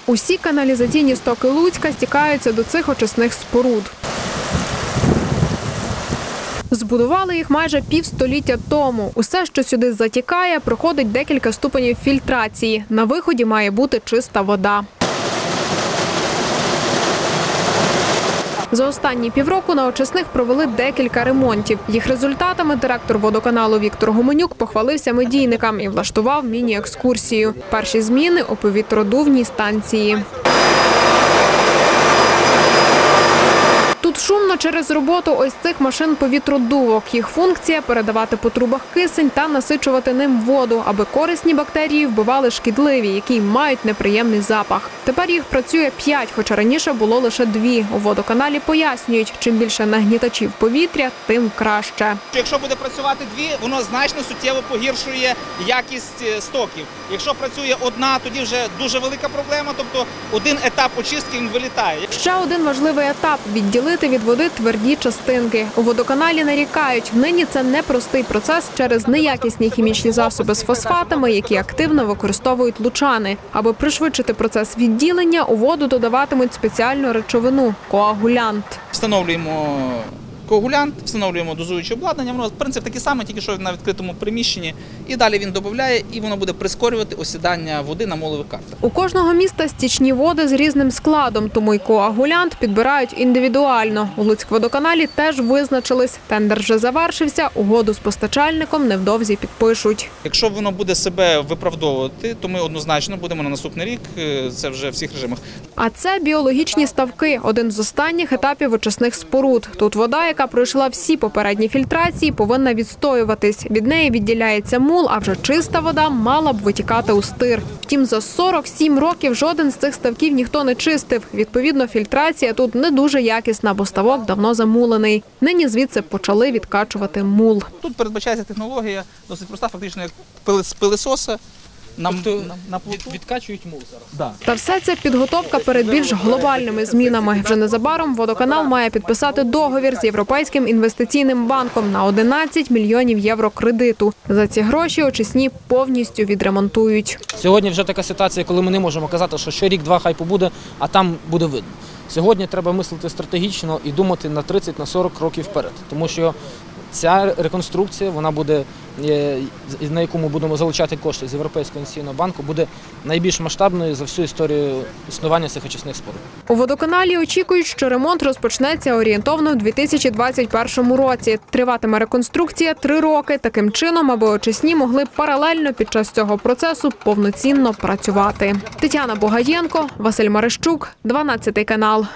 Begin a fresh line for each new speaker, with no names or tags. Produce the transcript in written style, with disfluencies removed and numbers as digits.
Усі каналізаційні стоки Луцька стікаються до цих очисних споруд. Збудували їх майже півстоліття тому. Усе, що сюди затікає, проходить декілька ступенів фільтрації. На виході має бути чиста вода. За останні півроку на очисних провели декілька ремонтів. Їх результатами директор водоканалу Віктор Гуменюк похвалився медійникам і влаштував міні-екскурсію. Перші зміни у повітродувній станції. Тут шумно через роботу ось цих машин-повітродувок. Їх функція – передавати по трубах кисень та насичувати ним воду, аби корисні бактерії вбивали шкідливі, які мають неприємний запах. Тепер їх працює 5, хоча раніше було лише 2. У водоканалі пояснюють, чим більше нагнітачів повітря, тим краще.
Якщо буде працювати 2, воно значно суттєво погіршує якість стоків. Якщо працює 1, тоді вже дуже велика проблема, тобто один етап очистки він вилітає.
Ще один важливий етап – відділити від води тверді частинки. У водоканалі нарікають, нині це непростий процес через неякісні хімічні засоби з фосфатами, які активно використовують лучани. Аби пришвидшити процес відділення, у воду додаватимуть спеціальну речовину – коагулянт.
Встановлюємо коагулянт, встановлюємо дозуюче обладнання. Воно, принцип такий самий, тільки що на відкритому приміщенні. І далі він додає, і воно буде прискорювати осідання води на молових картах.
У кожного міста стічні води з різним складом, тому й коагулянт підбирають індивідуально. У Луцькводоканалі теж визначились. Тендер вже завершився, угоду з постачальником невдовзі підпишуть.
Якщо воно буде себе виправдовувати, то ми однозначно будемо на наступний рік, це вже в всіх режимах.
А це біологічні ставки – один з останніх етапів очисних споруд. Тут вода, яка пройшла всі попередні фільтрації, повинна відстоюватись. Від неї відділяється мул, а вже чиста вода мала б витікати у стир. Втім, за 47 років жоден з цих ставків ніхто не чистив. Відповідно, фільтрація тут не дуже якісна, бо ставок давно замулений. Нині звідси почали відкачувати мул.
Тут передбачається технологія досить проста, фактично як з пилисоса.
Відкачують мул зараз.
Да.
Та все це підготовка перед більш глобальними змінами. Вже незабаром водоканал має підписати договір з Європейським інвестиційним банком на 11 мільйонів євро кредиту. За ці гроші очисні повністю відремонтують.
Сьогодні вже така ситуація, коли ми не можемо казати, що ще рік-два хай побуде, а там буде видно. Сьогодні треба мислити стратегічно і думати на 30-40 років вперед, тому що ця реконструкція, вона буде, на яку ми будемо залучати кошти з Європейського інвестиційного банку, буде найбільш масштабною за всю історію існування цих очисних споруд.
У водоканалі очікують, що ремонт розпочнеться орієнтовно в 2021 році. Триватиме реконструкція 3 роки, таким чином, аби очисні могли паралельно під час цього процесу повноцінно працювати. Тетяна Богаєнко, Василь Марищук, 12 канал.